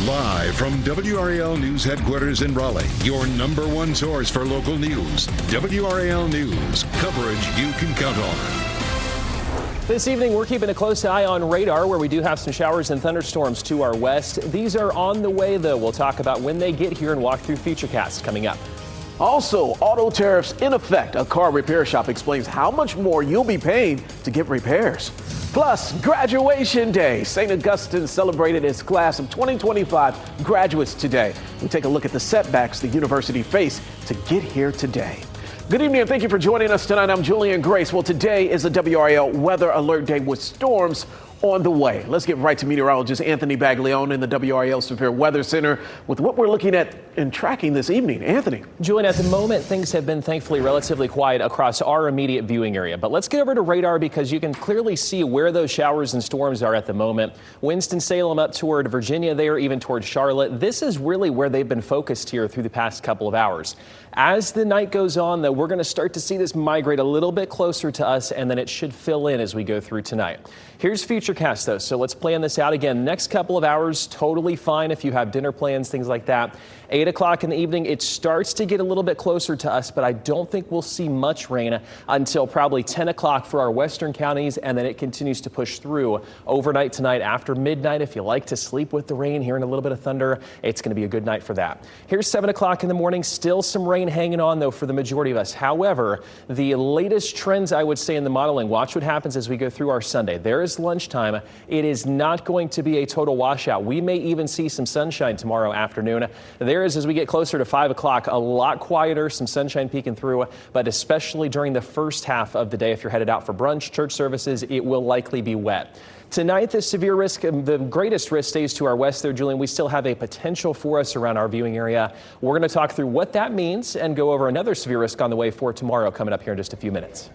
Live from WRAL News Headquarters in Raleigh, your number one source for local news. WRAL News, coverage you can count on. This evening, we're keeping a close eye on radar, where we do have some showers and thunderstorms to our west. These are on the way, though. We'll talk about when they get here and walk through Futurecast coming up. Also, auto tariffs in effect. A car repair shop explains how much more you'll be paying to get repairs. Plus, graduation day. St. Augustine celebrated its class of 2025 graduates today. We take a look at the setbacks the university faced to get here today. Good evening and thank you for joining us tonight. I'm Julian Grace. Well, today is a WRAL weather alert day with storms on the way. Let's get right to meteorologist Anthony Baglione in the WRAL Severe Weather Center with what we're looking at and tracking this evening. Anthony. Julian, at the moment, things have been thankfully relatively quiet across our immediate viewing area. But let's get over to radar because you can clearly see where those showers and storms are at the moment. Winston-Salem up toward Virginia there, even toward Charlotte. This is really where they've been focused here through the past couple of hours. As the night goes on, though, we're going to start to see this migrate a little bit closer to us, and then it should fill in as we go through tonight. Here's Futurecast, though, so let's plan this out again. Next couple of hours, totally fine if you have dinner plans, things like that. 8 o'clock in the evening, it starts to get a little bit closer to us, but I don't think we'll see much rain until probably 10 o'clock for our western counties, and then it continues to push through overnight tonight after midnight. If you like to sleep with the rain, hearing a little bit of thunder, it's going to be a good night for that. Here's 7 o'clock in the morning, still some rain hanging on, though, for the majority of us. However, the latest trends, I would say, in the modeling, watch what happens as we go through our Sunday. There is lunchtime. It is not going to be a total washout. We may even see some sunshine tomorrow afternoon. There is, as we get closer to 5 o'clock, a lot quieter, some sunshine peeking through, but especially during the first half of the day, if you're headed out for brunch, church services, it will likely be wet. Tonight, the severe risk, the greatest risk stays to our west there, Julian. We still have a potential for us around our viewing area. We're going to talk through what that means and go over another severe risk on the way for tomorrow coming up here in just a few minutes.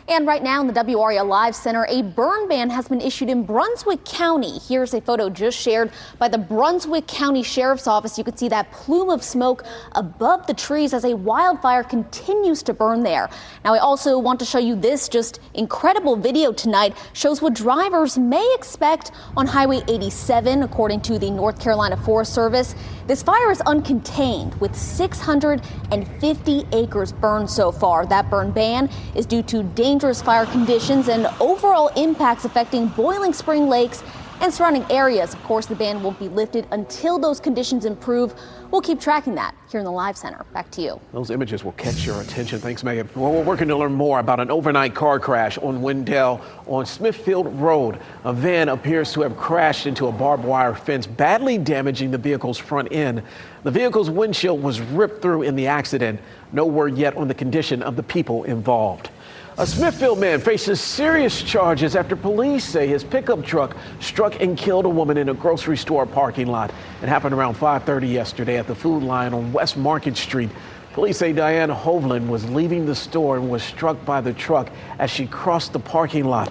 And right now in the WRAL Live Center, a burn ban has been issued in Brunswick County. Here's a photo just shared by the Brunswick County Sheriff's Office. You can see that plume of smoke above the trees as a wildfire continues to burn there. Now, I also want to show you this just incredible video tonight. Shows what drivers may expect on Highway 87, according to the North Carolina Forest Service. This fire is uncontained with 650 acres burned so far. That burn ban is due to dangerous fire conditions and overall impacts affecting Boiling Spring lakes and surrounding areas. Of course, the ban won't be lifted until those conditions improve. We'll keep tracking that here in the Live Center. Back to you. Those images will catch your attention. Thanks, Megan. Well, we're working to learn more about an overnight car crash on Wendell on Smithfield Road. A van appears to have crashed into a barbed wire fence, badly damaging the vehicle's front end. The vehicle's windshield was ripped through in the accident. No word yet on the condition of the people involved. A Smithfield man faces serious charges after police say his pickup truck struck and killed a woman in a grocery store parking lot. It happened around 5:30 yesterday at the Food Line on West Market Street. Police say Diane Hovland was leaving the store and was struck by the truck as she crossed the parking lot.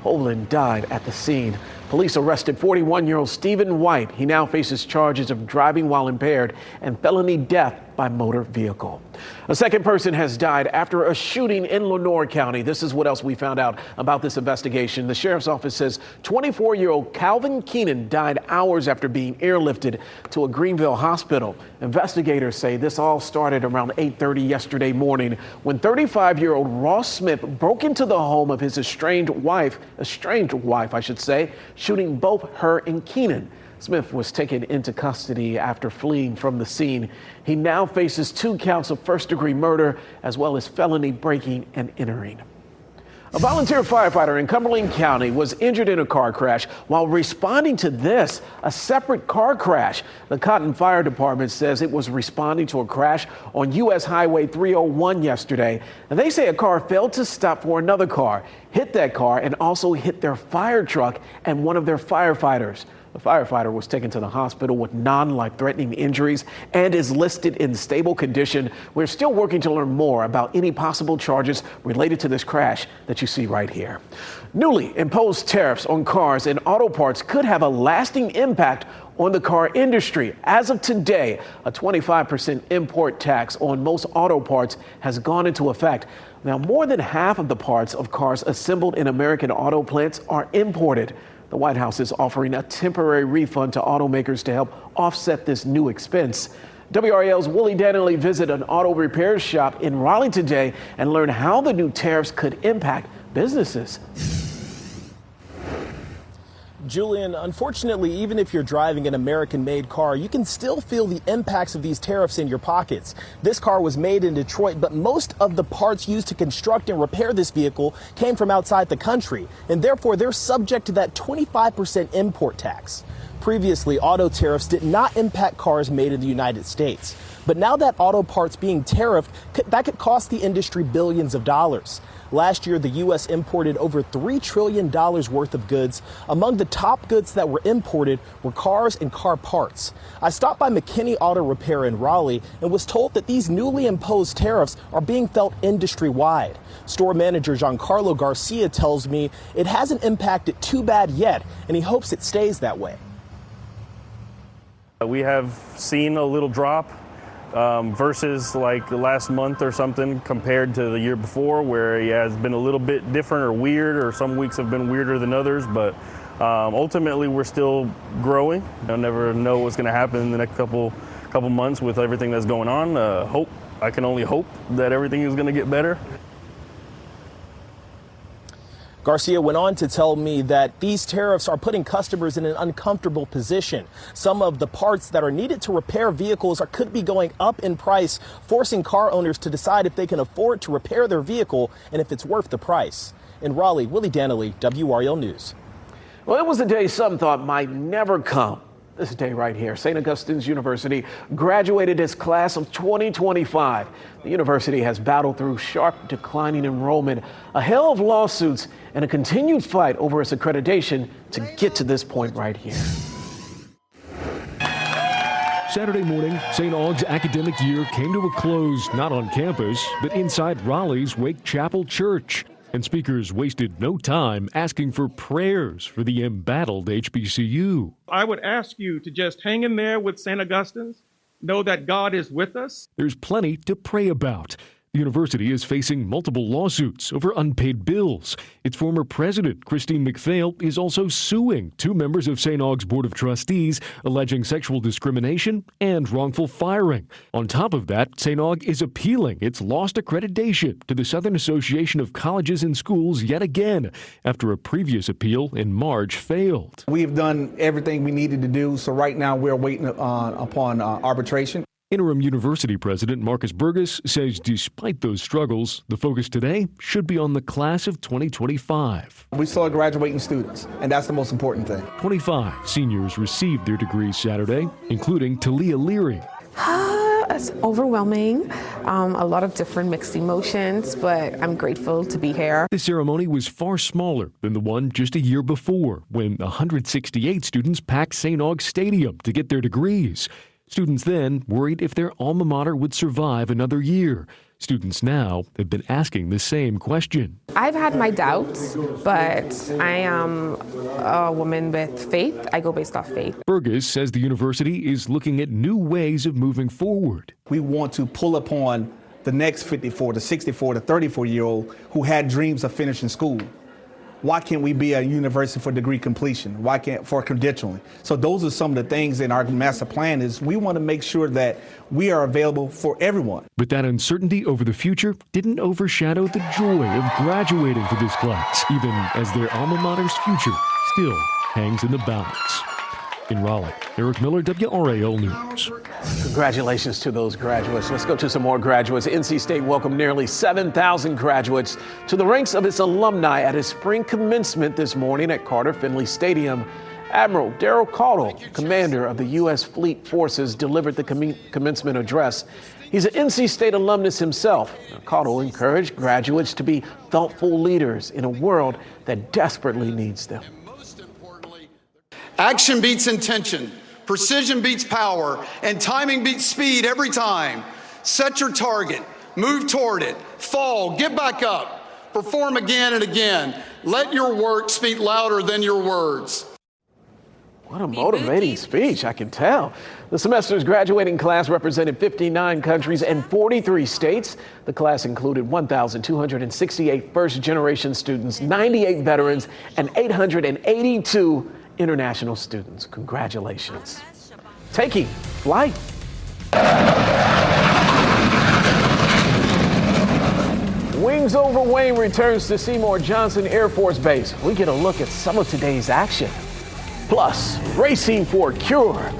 Hovland died at the scene. Police arrested 41-year-old Stephen White. He now faces charges of driving while impaired and felony death by motor vehicle. A second person has died after a shooting in Lenoir County. This is what else we found out about this investigation. The sheriff's office says 24-year-old Calvin Keenan died hours after being airlifted to a Greenville hospital. Investigators say this all started around 8:30 yesterday morning when 35-year-old Ross Smith broke into the home of his estranged wife, shooting both her and Keenan. Smith was taken into custody after fleeing from the scene. He now faces 2 counts of first-degree murder as well as felony breaking and entering. A volunteer firefighter in Cumberland County was injured in a car crash while responding to a separate car crash. The Cotton Fire Department says it was responding to a crash on U.S. Highway 301 yesterday. And they say a car failed to stop for another car, hit that car, and also hit their fire truck and one of their firefighters. The firefighter was taken to the hospital with non-life-threatening injuries and is listed in stable condition. We're still working to learn more about any possible charges related to this crash that you see right here. Newly imposed tariffs on cars and auto parts could have a lasting impact on the car industry. As of today, a 25% import tax on most auto parts has gone into effect. Now, more than half of the parts of cars assembled in American auto plants are imported. The White House is offering a temporary refund to automakers to help offset this new expense. WRAL's Willie Dannelly visited an auto repair shop in Raleigh today and learned how the new tariffs could impact businesses. Julian, unfortunately, even if you're driving an American-made car, you can still feel the impacts of these tariffs in your pockets. This car was made in Detroit, but most of the parts used to construct and repair this vehicle came from outside the country, and therefore they're subject to that 25% import tax. Previously, auto tariffs did not impact cars made in the United States. But now that auto parts being tariffed, that could cost the industry billions of dollars. Last year, the U.S. imported over $3 trillion worth of goods. Among the top goods that were imported were cars and car parts. I stopped by McKinney Auto Repair in Raleigh and was told that these newly imposed tariffs are being felt industry-wide. Store manager Giancarlo Garcia tells me it hasn't impacted too bad yet, and he hopes it stays that way. We have seen a little drop versus like the last month or something compared to the year before, where it has been a little bit different or weird, or some weeks have been weirder than others. But ultimately, we're still growing. I'll never know what's going to happen in the next couple months with everything that's going on. I can only hope that everything is going to get better. Garcia went on to tell me that these tariffs are putting customers in an uncomfortable position. Some of the parts that are needed to repair vehicles could be going up in price, forcing car owners to decide if they can afford to repair their vehicle and if it's worth the price. In Raleigh, Willie Dannelly, WRAL News. Well, it was a day some thought might never come. This day right here, St. Augustine's University graduated its class of 2025. The university has battled through sharp declining enrollment, a hail of lawsuits, and a continued fight over its accreditation to get to this point right here. Saturday morning, St. Aug's academic year came to a close, not on campus, but inside Raleigh's Wake Chapel Church. And speakers wasted no time asking for prayers for the embattled HBCU. I would ask you to just hang in there with St. Augustine's, know that God is with us. There's plenty to pray about. The university is facing multiple lawsuits over unpaid bills. Its former president, Christine McPhail, is also suing two members of St. Aug's Board of Trustees, alleging sexual discrimination and wrongful firing. On top of that, St. Aug is appealing its lost accreditation to the Southern Association of Colleges and Schools yet again, after a previous appeal in March failed. We've done everything we needed to do, so right now we're waiting upon arbitration. Interim University President Marcus Burgess says despite those struggles, the focus today should be on the class of 2025. We still are graduating students, and that's the most important thing. 25 seniors received their degrees Saturday, including Talia Leary. It's overwhelming, a lot of different mixed emotions, but I'm grateful to be here. The ceremony was far smaller than the one just a year before, when 168 students packed St. Aug's Stadium to get their degrees. Students then worried if their alma mater would survive another year. Students now have been asking the same question. I've had my doubts, but I am a woman with faith. I go based off faith. Burgess says the university is looking at new ways of moving forward. We want to pull upon the next 54 to 64 to 34-year-old who had dreams of finishing school. Why can't we be a university for degree completion? Why can't for credentialing? So those are some of the things in our master plan is we want to make sure that we are available for everyone. But that uncertainty over the future didn't overshadow the joy of graduating for this class, even as their alma mater's future still hangs in the balance. In Raleigh, Eric Miller, WRAL News. Congratulations to those graduates. Let's go to some more graduates. NC State welcomed nearly 7,000 graduates to the ranks of its alumni at its spring commencement this morning at Carter Finley Stadium. Admiral Daryl Caudle, commander of the U.S. Fleet Forces, delivered the commencement address. He's an NC State alumnus himself. Caudle encouraged graduates to be thoughtful leaders in a world that desperately needs them. Action beats intention, precision beats power, and timing beats speed every time. Set your target, move toward it, fall, get back up, perform again and again. Let your work speak louder than your words. What a motivating speech, I can tell. The semester's graduating class represented 59 countries and 43 states. The class included 1,268 first-generation students, 98 veterans, and 882 international students. Congratulations. Taking flight. Wings Over Wayne returns to Seymour Johnson Air Force Base. We get a look at some of today's action. Plus, racing for a cure.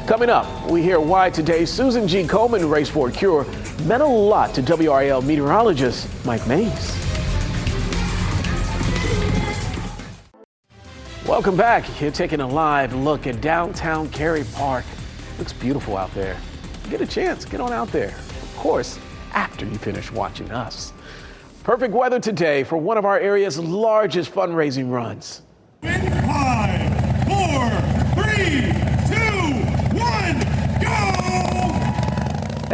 Coming up, we hear why today's Susan G. Komen Race for a Cure meant a lot to WRAL meteorologist Mike Mays. Welcome back. You're taking a live look at downtown Cary Park. Looks beautiful out there. Get a chance, get on out there. Of course, after you finish watching us. Perfect weather today for one of our area's largest fundraising runs. 5, 4, 3, 2, 1, go!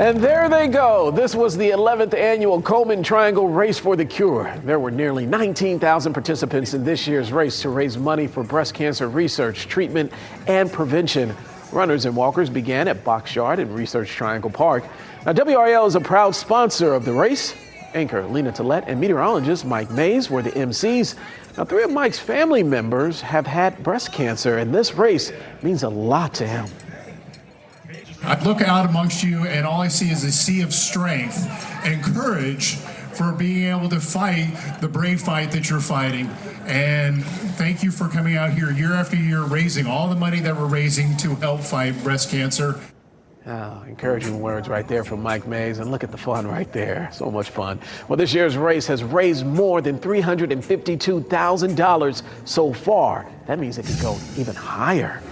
And there they go. This was the 11th annual Komen Triangle Race for the Cure. There were nearly 19,000 participants in this year's race to raise money for breast cancer research, treatment, and prevention. Runners and walkers began at Box Yard and Research Triangle Park. Now, WRAL is a proud sponsor of the race. Anchor Lena Tillett and meteorologist Mike Mays were the MCs. Now, 3 of Mike's family members have had breast cancer, and this race means a lot to him. I look out amongst you, and all I see is a sea of strength and courage for being able to fight the brave fight that you're fighting. And thank you for coming out here year after year, raising all the money that we're raising to help fight breast cancer. Oh, encouraging words right there from Mike Mays, and look at the fun right there. So much fun. Well, this year's race has raised more than $352,000 so far. That means it could go even higher.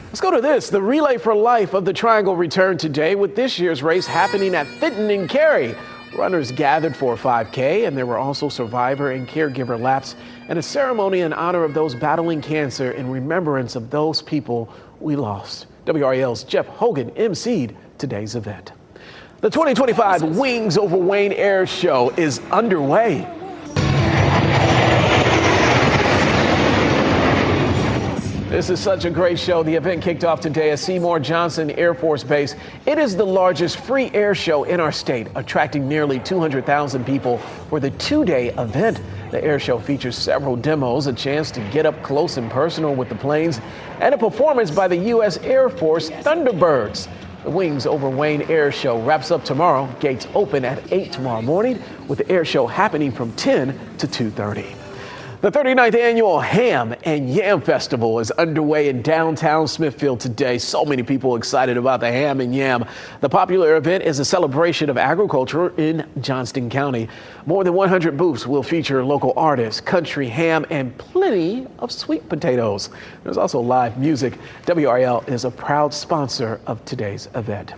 Let's go to this. The Relay for Life of the Triangle returned today with this year's race happening at Fenton and Cary. Runners gathered for a 5K, and there were also survivor and caregiver laps and a ceremony in honor of those battling cancer in remembrance of those people we lost. WRAL's Jeff Hogan emceed today's event. The 2025 Wings Over Wayne Air Show is underway. This is such a great show. The event kicked off today at Seymour Johnson Air Force Base. It is the largest free air show in our state, attracting nearly 200,000 people for the 2-day event. The air show features several demos, a chance to get up close and personal with the planes, and a performance by the U.S. Air Force Thunderbirds. The Wings Over Wayne Air Show wraps up tomorrow. Gates open at 8 tomorrow morning, with the air show happening from 10 to 2:30. The 39th annual Ham and Yam Festival is underway in downtown Smithfield today. So many people excited about the ham and yam. The popular event is a celebration of agriculture in Johnston County. More than 100 booths will feature local artists, country ham, and plenty of sweet potatoes. There's also live music. WRAL is a proud sponsor of today's event.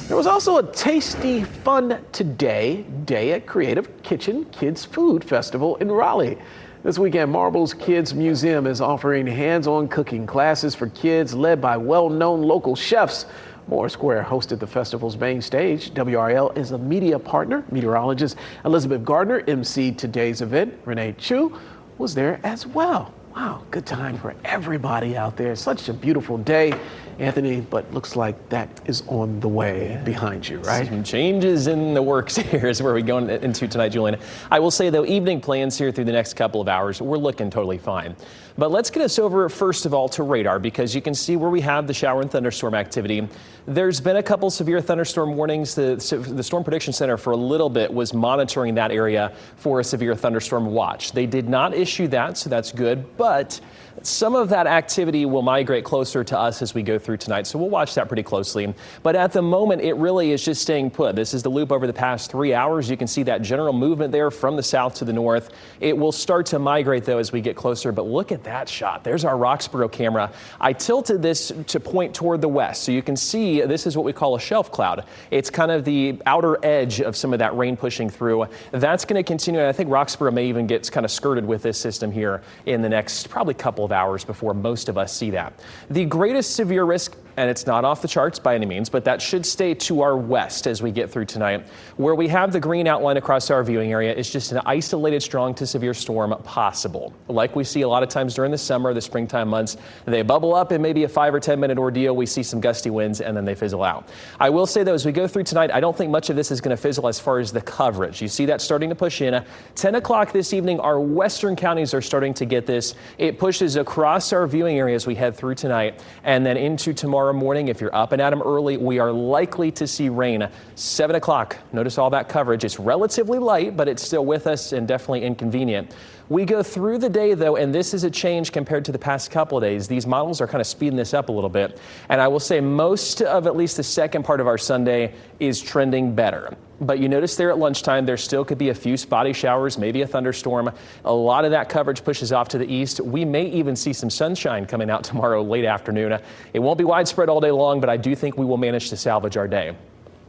There was also a Tasty Fun Today day at Creative Kitchen Kids Food Festival in Raleigh. This weekend, Marbles Kids Museum is offering hands-on cooking classes for kids led by well-known local chefs. Moore Square hosted the festival's main stage. WRAL is a media partner. Meteorologist Elizabeth Gardner emceed today's event. Renee Chu was there as well. Wow, good time for everybody out there. Such a beautiful day, Anthony, but looks like that is on the way behind you, right? Some changes in the works here is where we're going into tonight, Julian. I will say, though, evening plans here through the next couple of hours, we're looking totally fine. But let's get us over, first of all, to radar, because you can see where we have the shower and thunderstorm activity. There's been a couple severe thunderstorm warnings. The Storm Prediction Center for a little bit was monitoring that area for a severe thunderstorm watch. They did not issue that, so that's good. But some of that activity will migrate closer to us as we go through tonight, so we'll watch that pretty closely. But at the moment, it really is just staying put. This is the loop over the past 3 hours. You can see that general movement there from the south to the north. It will start to migrate, though, as we get closer. But look at that shot. There's our Roxborough camera. I tilted this to point toward the west, so you can see this is what we call a shelf cloud. It's kind of the outer edge of some of that rain pushing through. That's going to continue, and I think Roxborough may even get kind of skirted with this system here in the next probably couple of hours before most of us see that. The greatest severe risk and it's not off the charts by any means, but that should stay to our west as we get through tonight. Where we have the green outline across our viewing area is just an isolated strong to severe storm possible. Like we see a lot of times during the summer, the springtime months, they bubble up and maybe a 5 or 10 minute ordeal. We see some gusty winds and then they fizzle out. I will say though, as we go through tonight, I don't think much of this is going to fizzle as far as the coverage. You see that starting to push in. 10 o'clock this evening, our western counties are starting to get this. It pushes across our viewing area as we head through tonight, and then into tomorrow morning. If you're up and at them early, we are likely to see rain. 7 o'clock, notice all that coverage. It's relatively light, but it's still with us and definitely inconvenient. We go through the day though, and this is a change compared to the past couple of days. These models are kind of speeding this up a little bit. And I will say most of at least the second part of our Sunday is trending better. But you notice there at lunchtime, there still could be a few spotty showers, maybe a thunderstorm. A lot of that coverage pushes off to the east. We may even see some sunshine coming out tomorrow late afternoon. It won't be widespread all day long, but I do think we will manage to salvage our day.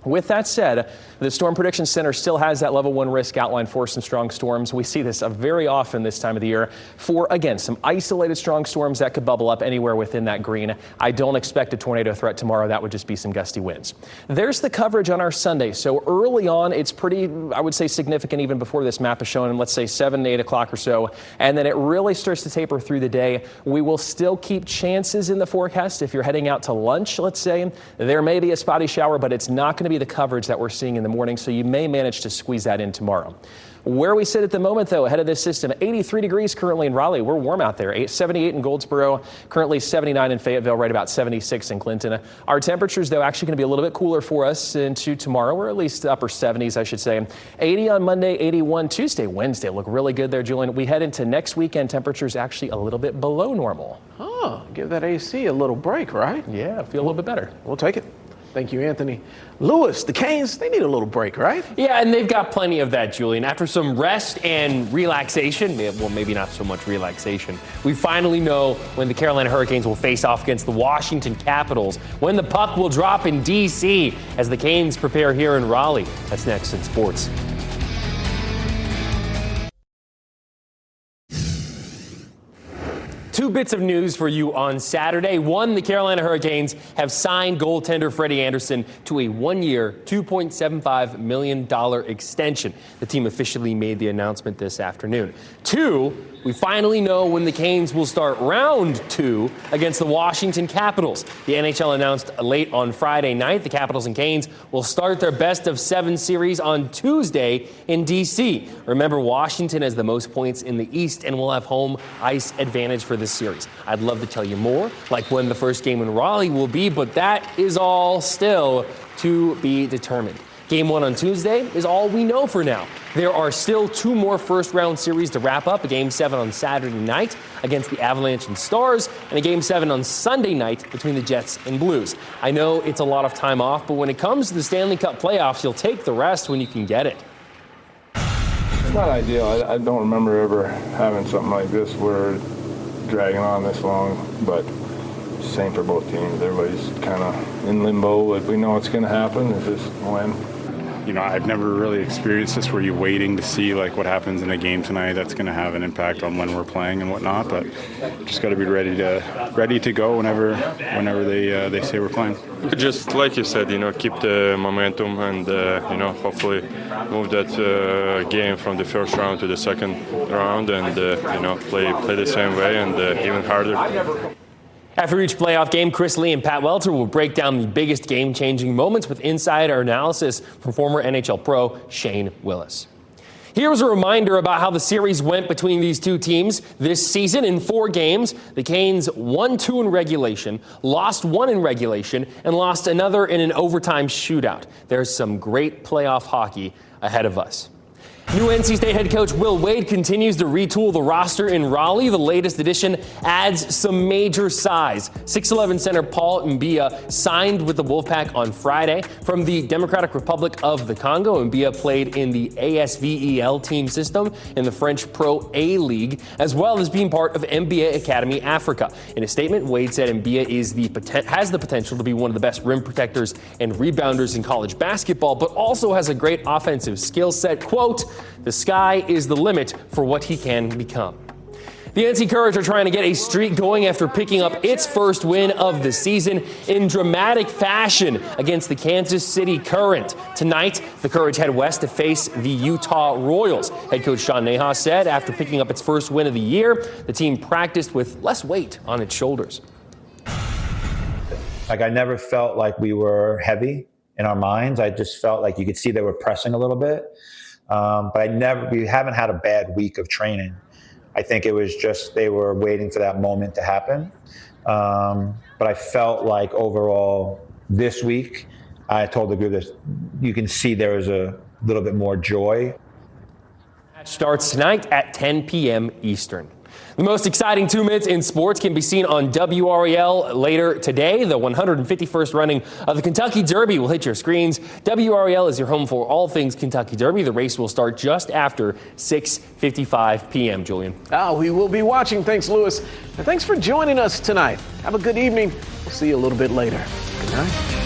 With that said, the Storm Prediction Center still has that level 1 risk outline for some strong storms. We see this very often this time of the year for, again, some isolated strong storms that could bubble up anywhere within that green. I don't expect a tornado threat tomorrow. That would just be some gusty winds. There's the coverage on our Sunday. So early on, it's pretty, I would say, significant even before this map is shown, let's say 7 to 8 o'clock or so. And then it really starts to taper through the day. We will still keep chances in the forecast. If you're heading out to lunch, let's say, there may be a spotty shower, but it's not going to be the coverage that we're seeing in the morning, so you may manage to squeeze that in tomorrow. Where we sit at the moment, though, ahead of this system, 83 degrees currently in Raleigh. We're warm out there. 78 in Goldsboro, currently 79 in Fayetteville, right about 76 in Clinton. Our temperatures, though, actually going to be a little bit cooler for us into tomorrow, or at least upper 70s, I should say. 80 on Monday, 81 Tuesday, Wednesday. Look really good there, Julian. We head into next weekend, temperatures actually a little bit below normal. Oh, give that AC a little break, right? Yeah, feel a little bit better. We'll take it. Thank you, Anthony. Lewis, the Canes, they need a little break, right? Yeah, and they've got plenty of that, Julian. After some rest and relaxation, well, maybe not so much relaxation, we finally know when the Carolina Hurricanes will face off against the Washington Capitals, when the puck will drop in D.C. as the Canes prepare here in Raleigh. That's next in sports. Two bits of news for you on Saturday. One, the Carolina Hurricanes have signed goaltender Freddie Anderson to a 1-year, $2.75 million extension. The team officially made the announcement this afternoon. Two, we finally know when the Canes will start round 2 against the Washington Capitals. The NHL announced late on Friday night the Capitals and Canes will start their best-of-7 series on Tuesday in D.C. Remember, Washington has the most points in the East and will have home ice advantage for this series. I'd love to tell you more, like when the first game in Raleigh will be, but that is all still to be determined. Game 1 on Tuesday is all we know for now. There are still 2 more first-round series to wrap up, a Game 7 on Saturday night against the Avalanche and Stars, and a Game 7 on Sunday night between the Jets and Blues. I know it's a lot of time off, but when it comes to the Stanley Cup playoffs, you'll take the rest when you can get it. It's not ideal. I don't remember ever having something like this where dragging on this long, but same for both teams. Everybody's kind of in limbo. Like, we know it's going to happen. It's just when. You know, I've never really experienced this where you're waiting to see like what happens in a game tonight. That's going to have an impact on when we're playing and whatnot. But just got to be ready to go whenever they say we're playing. Just like you said, you know, keep the momentum and you know, hopefully move that game from the first round to the second round and you know, play the same way and even harder. After each playoff game, Chris Lee and Pat Welter will break down the biggest game-changing moments with insider analysis from former NHL pro Shane Willis. Here's a reminder about how the series went between these two teams this season. In 4 games, the Canes won 2 in regulation, lost 1 in regulation, and lost another in an overtime shootout. There's some great playoff hockey ahead of us. New NC State head coach Will Wade continues to retool the roster in Raleigh. The latest addition adds some major size. 6'11" center Paul Mbia signed with the Wolfpack on Friday. From the Democratic Republic of the Congo, Mbia played in the ASVEL team system in the French Pro A League, as well as being part of NBA Academy Africa. In a statement, Wade said Mbia has the potential to be one of the best rim protectors and rebounders in college basketball, but also has a great offensive skill set. Quote, "The sky is the limit for what he can become." The NC Courage are trying to get a streak going after picking up its first win of the season in dramatic fashion against the Kansas City Current. Tonight, the Courage head west to face the Utah Royals. Head coach Sean Nahas said after picking up its first win of the year, the team practiced with less weight on its shoulders. Like, I never felt like we were heavy in our minds. I just felt like you could see they were pressing a little bit. But we haven't had a bad week of training. I think it was just they were waiting for that moment to happen. But I felt like overall this week, I told the group this, you can see there is a little bit more joy. Match starts tonight at 10 p.m. Eastern. The most exciting 2 minutes in sports can be seen on WRAL later today. The 151st running of the Kentucky Derby will hit your screens. WRAL is your home for all things Kentucky Derby. The race will start just after 6:55 p.m. Julian. We will be watching. Thanks, Lewis. And thanks for joining us tonight. Have a good evening. We'll see you a little bit later. Good night.